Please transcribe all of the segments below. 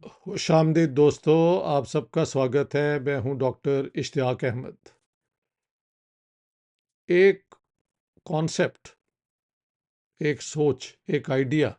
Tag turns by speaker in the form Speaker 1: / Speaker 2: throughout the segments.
Speaker 1: خوش آمدید دوستو، آپ سب کا سواگت ہے۔ میں ہوں ڈاکٹر اشتیاق احمد۔ ایک کانسیپٹ، ایک سوچ، ایک آئیڈیا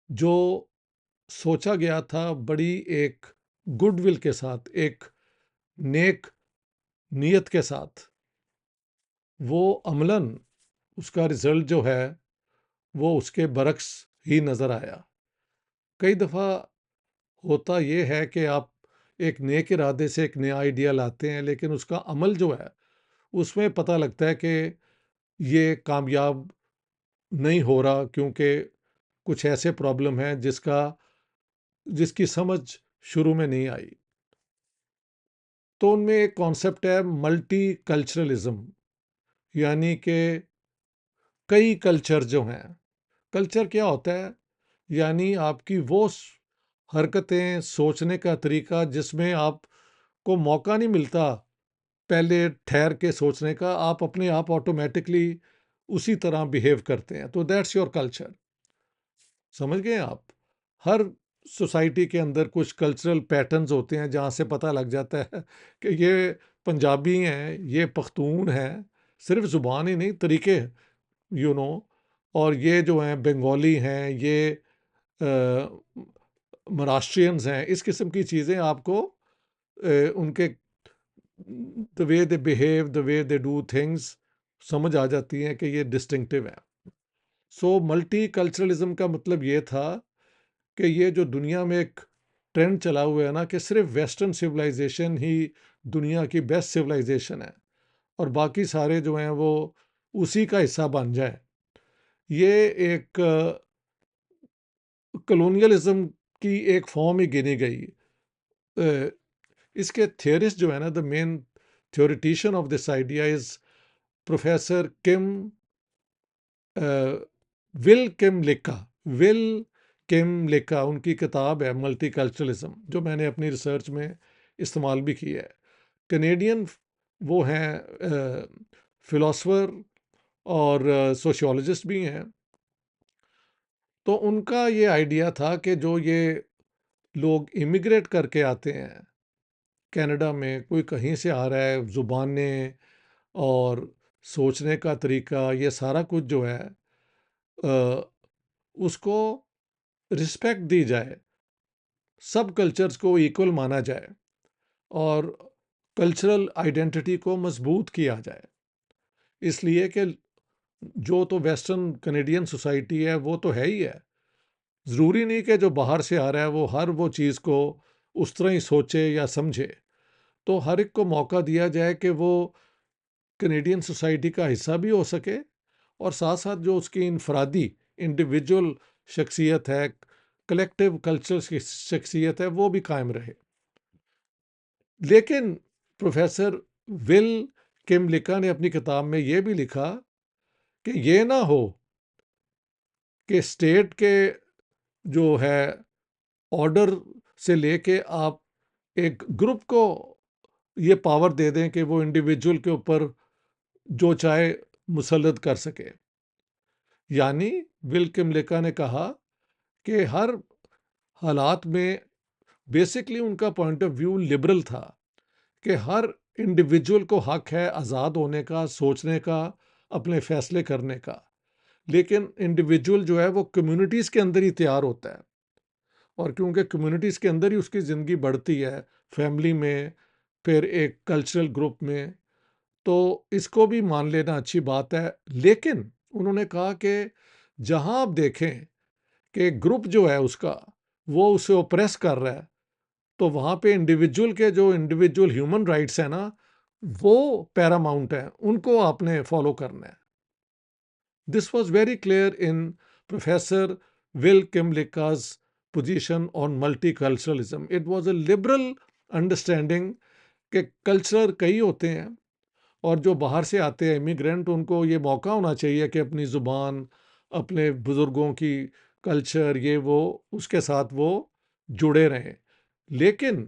Speaker 1: جو سوچا گیا تھا بڑی ایک گڈ ول کے ساتھ، ایک نیک نیت کے ساتھ، وہ عملاً اس کا رزلٹ جو ہے وہ اس کے برعکس ہی نظر آیا۔ کئی دفعہ ہوتا یہ ہے کہ آپ ایک نیک ارادے سے ایک نیا آئیڈیا لاتے ہیں، لیکن اس کا عمل جو ہے اس میں پتہ لگتا ہے کہ یہ کامیاب نہیں ہو رہا، کیونکہ کچھ ایسے پرابلم ہیں جس کی سمجھ شروع میں نہیں آئی۔ تو ان میں ایک کانسیپٹ ہے ملٹی کلچرلزم، یعنی کہ کئی کلچر جو ہیں۔ کلچر کیا ہوتا ہے؟ یعنی آپ کی وہ حرکتیں، سوچنے کا طریقہ جس میں آپ کو موقع نہیں ملتا پہلے ٹھہر کے سوچنے کا، آپ اپنے آپ آٹومیٹکلی اسی طرح بیہیو کرتے ہیں، تو دیٹس یور کلچر۔ سمجھ گئے آپ؟ ہر سوسائٹی کے اندر کچھ کلچرل پیٹرنز ہوتے ہیں جہاں سے پتہ لگ جاتا ہے کہ یہ پنجابی ہیں، یہ پختون ہیں، صرف زبان ہی نہیں، طریقے اور یہ جو ہیں بنگالی ہیں، یہ مہاراشٹرینز ہیں، اس قسم کی چیزیں آپ کو ان کے the way they behave, the way they do things سمجھ آ جاتی ہیں کہ یہ ڈسٹنکٹیو ہے۔ سو ملٹی کلچرلزم کا مطلب یہ تھا کہ یہ جو دنیا میں ایک ٹرینڈ چلا ہوا ہے نا، کہ صرف ویسٹرن سویلائزیشن ہی دنیا کی بیسٹ سویلائزیشن ہے اور باقی سارے جو ہیں وہ اسی کا حصہ بن جائیں، یہ ایک کلونیلزم کی ایک فارم ہی گنی گئی۔ اس کے تھیورسٹ جو ہے نا، the main theoretician of this idea is professor Will Kymlicka. ان کی کتاب ہے ملٹی کلچرلزم، جو میں نے اپنی ریسرچ میں استعمال بھی کی ہے۔ کینیڈین وہ ہیں فلاسفر اور سوشیولوجسٹ بھی ہیں۔ تو ان کا یہ آئیڈیا تھا کہ جو یہ لوگ امیگریٹ کر کے آتے ہیں کینیڈا میں، کوئی کہیں سے آ رہا ہے، زبانیں اور سوچنے کا طریقہ، یہ سارا کچھ جو ہے اس کو رسپیکٹ دی جائے، سب کلچرز کو ایکول مانا جائے اور کلچرل آئیڈینٹی کو مضبوط کیا جائے۔ اس لیے کہ جو تو ویسٹرن کینیڈین سوسائٹی ہے وہ تو ہے ہی ہے، ضروری نہیں کہ جو باہر سے آ رہا ہے وہ ہر وہ چیز کو اس طرح ہی سوچے یا سمجھے۔ تو ہر ایک کو موقع دیا جائے کہ وہ کینیڈین سوسائٹی کا حصہ بھی ہو سکے، اور ساتھ ساتھ جو اس کی انفرادی انڈیویجول شخصیت ہے، کلیکٹیو کلچر کی شخصیت ہے، وہ بھی قائم رہے۔ لیکن پروفیسر ول کم لکا نے اپنی کتاب میں یہ بھی لکھا کہ یہ نہ ہو کہ اسٹیٹ کے جو ہے آرڈر سے لے کے آپ ایک گروپ کو یہ پاور دے دیں کہ وہ انڈیویجول کے اوپر جو چاہے مسلط کر سکے۔ یعنی ول کم لکا نے کہا کہ ہر حالات میں بیسکلی ان کا پوائنٹ آف ویو لبرل تھا کہ ہر انڈیویجول کو حق ہے آزاد ہونے کا، سوچنے کا، اپنے فیصلے کرنے کا، لیکن انڈیویجول جو ہے وہ کمیونٹیز کے اندر ہی تیار ہوتا ہے، اور کیونکہ کمیونٹیز کے اندر ہی اس کی زندگی بڑھتی ہے، فیملی میں، پھر ایک کلچرل گروپ میں، تو اس کو بھی مان لینا اچھی بات ہے۔ لیکن انہوں نے کہا کہ جہاں آپ دیکھیں کہ گروپ جو ہے اس کا وہ اسے اوپریس کر رہا ہے، تو وہاں پہ انڈیویجول ہیومن رائٹس ہیں نا، وہ پیراماؤنٹ ہیں، ان کو آپ نے فالو کرنا ہے۔ This was very clear in professor Will Kymlicka's position on multiculturalism. It was a liberal understanding کہ کلچر کئی ہوتے ہیں، اور جو باہر سے آتے ہیں امیگرینٹ، ان کو یہ موقع ہونا چاہیے کہ اپنی زبان، اپنے بزرگوں کی کلچر، یہ وہ اس کے ساتھ وہ جڑے رہیں۔ لیکن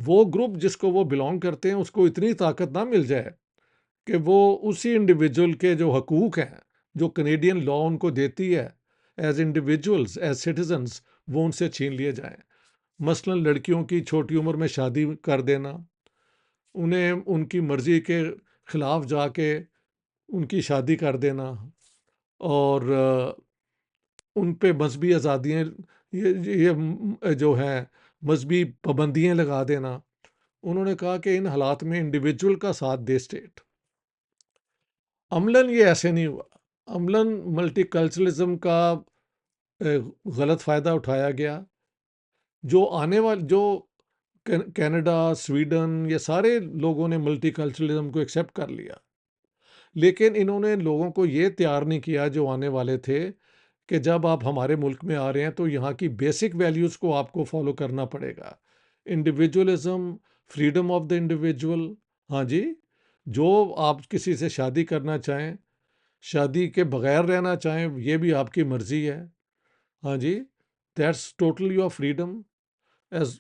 Speaker 1: وہ گروپ جس کو وہ بلانگ کرتے ہیں اس کو اتنی طاقت نہ مل جائے کہ وہ اسی انڈیویجول کے جو حقوق ہیں جو کینیڈین لا ان کو دیتی ہے ایز انڈیویجولز، ایز سٹیزنز، وہ ان سے چھین لیے جائیں۔ مثلاً لڑکیوں کی چھوٹی عمر میں شادی کر دینا، انہیں ان کی مرضی کے خلاف جا کے ان کی شادی کر دینا، اور ان پہ مذہبی آزادیاں، یہ جو ہیں مذہبی پابندیاں لگا دینا۔ انہوں نے کہا کہ ان حالات میں انڈیویجول کا ساتھ دے اسٹیٹ۔ عملاً یہ ایسے نہیں ہوا، عملاً ملٹی کلچرلزم کا غلط فائدہ اٹھایا گیا۔ جو آنے والے جو کینیڈا، سویڈن، یہ سارے لوگوں نے ملٹی کلچرلزم کو ایکسیپٹ کر لیا، لیکن انہوں نے لوگوں کو یہ تیار نہیں کیا جو آنے والے تھے کہ جب آپ ہمارے ملک میں آ رہے ہیں تو یہاں کی بیسک ویلیوز کو آپ کو فالو کرنا پڑے گا۔ Individualism, freedom of the individual, ہاں جی، جو آپ کسی سے شادی کرنا چاہیں، شادی کے بغیر رہنا چاہیں، یہ بھی آپ کی مرضی ہے، ہاں جی، that's total your freedom. As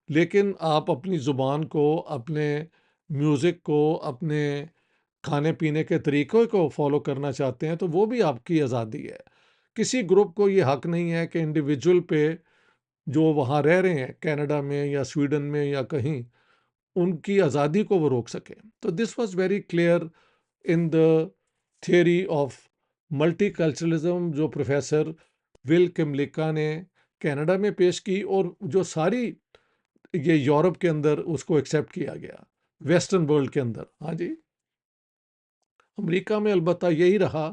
Speaker 1: لیکن آپ اپنی زبان کو، اپنے میوزک کو، اپنے کھانے پینے کے طریقوں کو فالو کرنا چاہتے ہیں تو وہ بھی آپ کی آزادی ہے۔ کسی گروپ کو یہ حق نہیں ہے کہ انڈیویجول پہ جو وہاں رہ رہے ہیں کینیڈا میں یا سویڈن میں یا کہیں، ان کی آزادی کو وہ روک سکیں۔ تو دس was very clear in the theory of multi culturalism, جو پروفیسر ول کملکا نے کینیڈا میں پیش کی، اور جو ساری یہ یورپ کے اندر اس کو ایکسیپٹ کیا گیا، ویسٹرن ورلڈ کے اندر۔ ہاں جی، امریکہ میں البتہ یہی رہا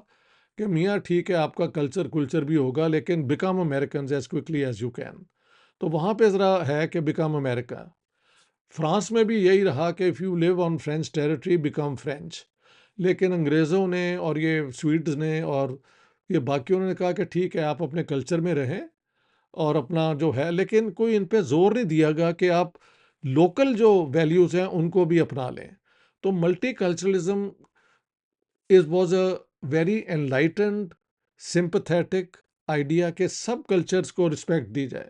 Speaker 1: کہ میاں ٹھیک ہے آپ کا کلچر بھی ہوگا، لیکن become Americans as quickly as you can. تو وہاں پہ ذرا ہے کہ بیکم امیریکا۔ فرانس میں بھی یہی رہا کہ if you leave on French territory become French, لیکن انگریزوں نے اور یہ سویڈز نے اور یہ باقیوں نے کہا کہ ٹھیک ہے آپ اپنے کلچر میں رہیں اور اپنا جو ہے، لیکن کوئی ان پہ زور نہیں دیا گیا کہ آپ لوکل جو ویلیوز ہیں ان کو بھی اپنا لیں۔ تو multi culturalism was a very enlightened sympathetic idea کہ سب کلچرز کو رسپیکٹ دی جائے،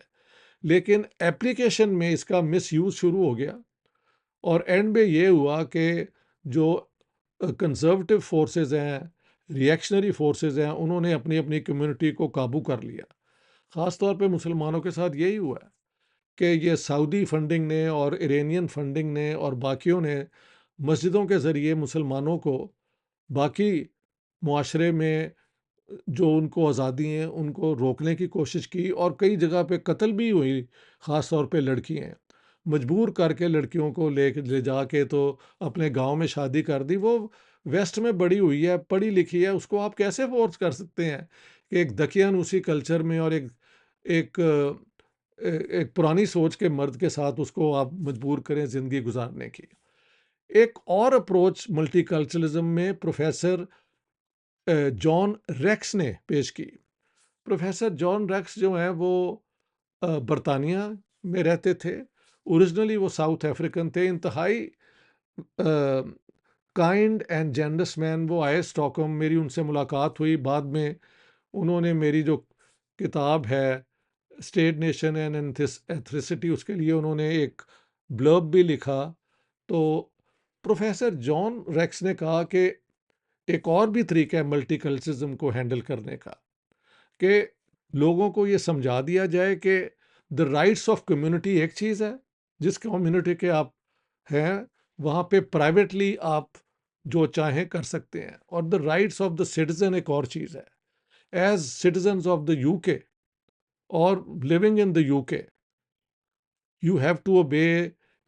Speaker 1: لیکن ایپلیکیشن میں اس کا مس یوز شروع ہو گیا، اور اینڈ میں یہ ہوا کہ جو کنزرویٹو فورسز ہیں، ریئیکشنری فورسز ہیں، انہوں نے اپنی اپنی کمیونٹی کو قابو کر لیا۔ خاص طور پہ مسلمانوں کے ساتھ یہی ہوا ہے کہ یہ سعودی فنڈنگ نے اور ایرانین فنڈنگ نے اور باقیوں نے مسجدوں کے ذریعے مسلمانوں کو باقی معاشرے میں جو ان کو آزادی ہیں ان کو روکنے کی کوشش کی، اور کئی جگہ پہ قتل بھی ہوئی، خاص طور پہ لڑکیاں مجبور کر کے لڑکیوں کو لے جا کے تو اپنے گاؤں میں شادی کر دی۔ وہ ویسٹ میں بڑی ہوئی ہے، پڑھی لکھی ہے، اس کو آپ کیسے فورس کر سکتے ہیں کہ ایک دقیانوسی کلچر میں اور ایک ایک پرانی سوچ کے مرد کے ساتھ اس کو آپ مجبور کریں زندگی گزارنے کی۔ ایک اور اپروچ ملٹی کلچرلزم میں پروفیسر جان ریکس نے پیش کی۔ پروفیسر جان ریکس جو ہیں وہ برطانیہ میں رہتے تھے، اوریجنلی وہ ساؤتھ افریقن تھے، انتہائی کائنڈ اینڈ جینرس مین۔ وہ آئے اسٹاکہولم، میری ان سے ملاقات ہوئی، بعد میں انہوں نے میری جو کتاب ہے اسٹیٹ نیشن اینڈ ایتھنیسٹی، اس کے لیے انہوں نے ایک بلرب بھی لکھا۔ تو پروفیسر جان ریکس نے کہا کہ ایک اور بھی طریقہ ہے ملٹی کلچرزم کو ہینڈل کرنے کا، کہ لوگوں کو یہ سمجھا دیا جائے کہ دا رائٹس آف کمیونٹی ایک چیز ہے، جس کمیونٹی کے آپ ہیں وہاں پہ پرائیویٹلی آپ جو چاہیں کر سکتے ہیں، اور the rights of the citizen ایک اور چیز ہے۔ As citizens of the you کے اور living in the UK, you have to obey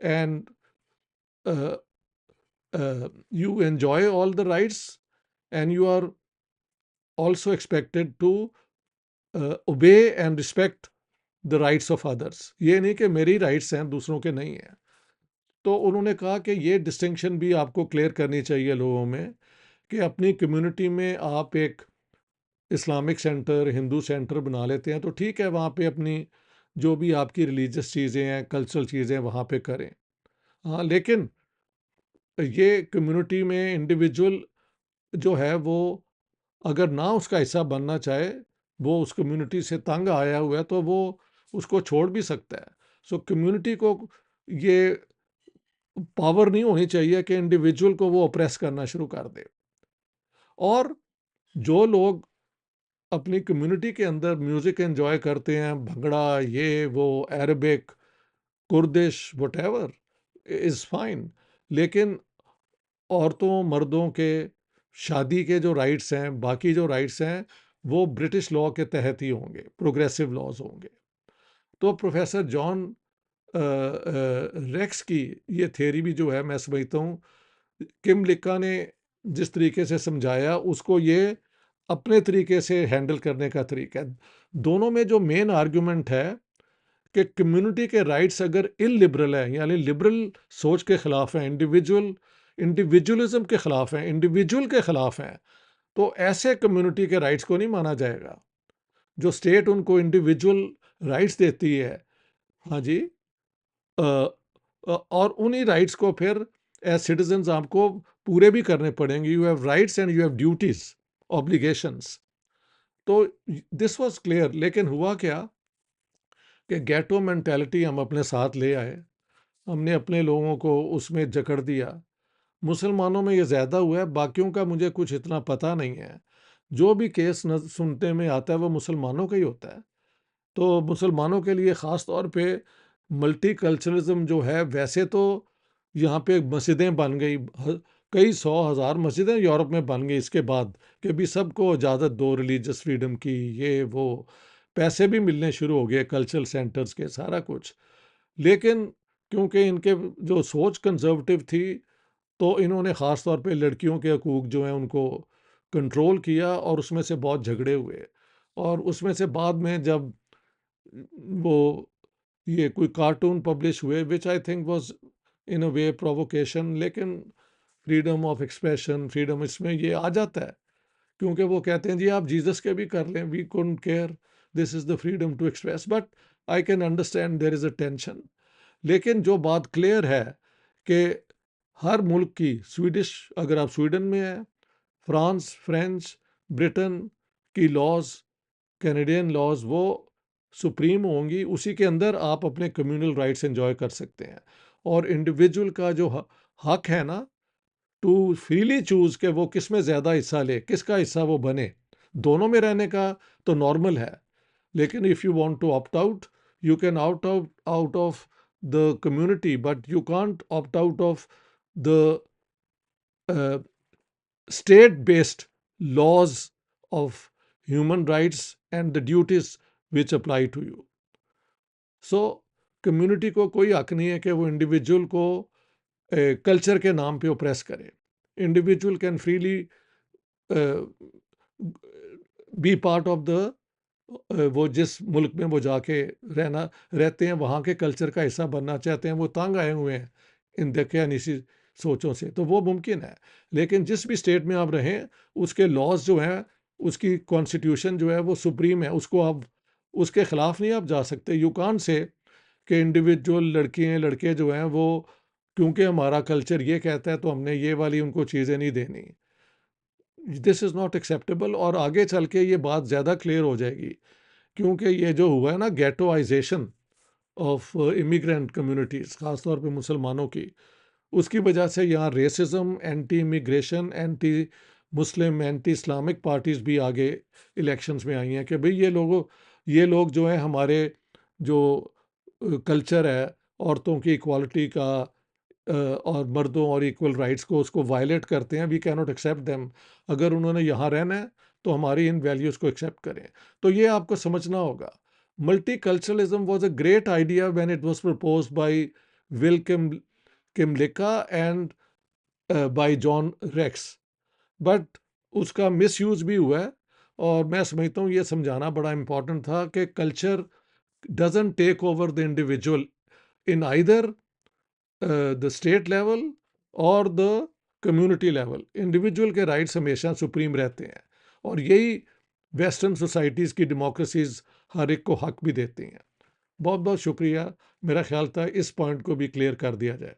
Speaker 1: and you enjoy all the rights, and you are also expected to obey and respect the rights of others. یہ نہیں کہ میری rights ہیں دوسروں کے نہیں ہیں۔ تو انہوں نے کہا کہ یہ ڈسٹنکشن بھی آپ کو کلیئر کرنی چاہیے لوگوں میں، کہ اپنی کمیونٹی میں آپ ایک اسلامک سینٹر، ہندو سینٹر بنا لیتے ہیں تو ٹھیک ہے، وہاں پہ اپنی جو بھی آپ کی ریلیجس چیزیں ہیں، کلچرل چیزیں وہاں پہ کریں، ہاں، لیکن یہ کمیونٹی میں انڈیویجول جو ہے وہ اگر نہ اس کا حصہ بننا چاہے، وہ اس کمیونٹی سے تنگ آیا ہوا ہے تو وہ اس کو چھوڑ بھی سکتا ہے۔ سو کمیونٹی کو یہ پاور نہیں ہونی چاہیے کہ انڈیویجول کو وہ اپریس کرنا شروع کر دے۔ اور جو لوگ اپنی کمیونٹی کے اندر میوزک انجوائے کرتے ہیں، بھنگڑا، یہ وہ، Arabic, Kurdish, whatever is fine, لیکن عورتوں مردوں کے شادی کے جو رائٹس ہیں، باقی جو رائٹس ہیں، وہ برٹش لاء کے تحت ہی ہوں گے، پروگریسو لاز ہوں گے۔ تو پروفیسر جان ریکس کی یہ تھیوری بھی جو ہے، میں سمجھتا ہوں کم لکا نے جس طریقے سے سمجھایا اس کو یہ اپنے طریقے سے ہینڈل کرنے کا طریقہ ہے۔ دونوں میں جو مین آرگیومنٹ ہے کہ کمیونٹی کے رائٹس اگر لبرل ہیں، یعنی لبرل سوچ کے خلاف ہیں، انڈیویجولزم کے خلاف ہیں، انڈیویجول کے خلاف ہیں، تو ایسے کمیونٹی کے رائٹس کو نہیں مانا جائے گا۔ جو اسٹیٹ ان کو انڈیویجول رائٹس دیتی ہے، ہاں جی، اور انہی رائٹس کو پھر ایز سٹیزنز آپ کو پورے بھی کرنے پڑیں گے۔ You have rights and you have duties, obligations. تو دس واز کلیئر، لیکن ہوا کیا کہ گیٹو مینٹیلٹی ہم اپنے ساتھ لے آئے، ہم نے اپنے لوگوں کو اس میں جکڑ دیا۔ مسلمانوں میں یہ زیادہ ہوا ہے، باقیوں کا مجھے کچھ اتنا پتہ نہیں ہے۔ جو بھی کیس سنتے میں آتا ہے وہ مسلمانوں کا ہی ہوتا ہے۔ تو مسلمانوں کے لیے خاص طور پہ ملٹی کلچرزم جو ہے، ویسے تو یہاں پہ مسجدیں بن گئی، کئی 100,000 مسجدیں یورپ میں بن گئی اس کے بعد کہ بھی سب کو اجازت دو ریلیجس فریڈم کی، یہ وہ، پیسے بھی ملنے شروع ہو گئے کلچرل سینٹرز کے، سارا کچھ۔ لیکن کیونکہ ان کے جو سوچ کنزرویٹو تھی، تو انہوں نے خاص طور پہ لڑکیوں کے حقوق جو ہیں ان کو کنٹرول کیا، اور اس میں سے بہت جھگڑے ہوئے، اور اس میں سے بعد میں جب وہ یہ کوئی کارٹون پبلش ہوئے which I think was in a way provocation, لیکن فریڈم آف ایکسپریشن، فریڈم اس میں یہ آ جاتا ہے، کیونکہ وہ کہتے ہیں جی آپ جیزس کے بھی کر لیں، we don't care, this is the freedom to express, but I can understand there is a tension. لیکن جو بات کلیئر ہے کہ ہر ملک کی، سویڈش اگر آپ سویڈن میں ہیں، فرانس، فرینچ، برٹن کی لاز، کینیڈین لاز، وہ سپریم ہوں گی، اسی کے اندر آپ اپنے کمیونل رائٹس انجوائے کر سکتے ہیں۔ اور انڈیویجول کا جو حق ہے نا، ٹو فریلی چوز کہ وہ کس میں زیادہ حصہ لے، کس کا حصہ وہ بنے، دونوں میں رہنے کا تو نارمل ہے، لیکن if you want to opt out, you can out of the community, but you can't opt out of the state-based laws of human rights and the duties which apply to you. So, community کو کوئی حق نہیں ہے کہ وہ individual کو culture کے نام پہ اوپریس کرے۔ Individual can freely be part of the, وہ جس ملک میں وہ جا کے رہتے ہیں، وہاں کے کلچر کا حصہ بننا چاہتے ہیں، وہ تنگ آئے ہوئے ہیں ان دیکھیانیسی سوچوں سے، تو وہ ممکن ہے۔ لیکن جس بھی اسٹیٹ میں آپ رہیں، اس کے لاز جو ہیں، اس کی کانسٹیٹیوشن جو ہے وہ سپریم ہے، اس کو آپ اس کے خلاف نہیں آپ جا سکتے۔ یو کان سے کہ انڈیویجول لڑکیاں لڑکے جو ہیں وہ کیونکہ ہمارا کلچر یہ کہتا ہے تو ہم نے یہ والی ان کو چیزیں نہیں دینی۔ دس از ناٹ ایکسیپٹیبل، اور آگے چل کے یہ بات زیادہ کلیئر ہو جائے گی، کیونکہ یہ جو ہوا ہے نا گیٹوائزیشن آف امیگرینٹ کمیونٹیز، خاص طور پہ مسلمانوں کی، اس کی وجہ سے یہاں ریسزم، اینٹی امیگریشن، اینٹی مسلم، اینٹی اسلامک پارٹیز بھی آگے الیکشنز میں آئی ہیں کہ بھئی یہ لوگ جو ہیں ہمارے جو کلچر ہے عورتوں کی ایکوالٹی کا اور مردوں اور ایکول رائٹس کو، اس کو وائلیٹ کرتے ہیں، وی کی ناٹ ایکسیپٹ دیم۔ اگر انہوں نے یہاں رہنا ہے تو ہماری ان ویلیوز کو ایکسیپٹ کریں۔ تو یہ آپ کو سمجھنا ہوگا۔ Multiculturalism was a great idea when it was proposed by Will Kymlicka and by John Rex, but اس کا مس یوز بھی ہوا ہے، اور میں سمجھتا ہوں یہ سمجھانا بڑا امپورٹنٹ تھا کہ culture doesn't take over the individual in either the state level اور the community level۔ انڈیویجول کے رائٹس ہمیشہ سپریم رہتے ہیں، اور یہی ویسٹرن سوسائٹیز کی ڈیموکریسیز ہر ایک کو حق بھی دیتی ہیں۔ بہت بہت شکریہ، میرا خیال تھا اس پوائنٹ کو بھی کلیئر کر دیا جائے۔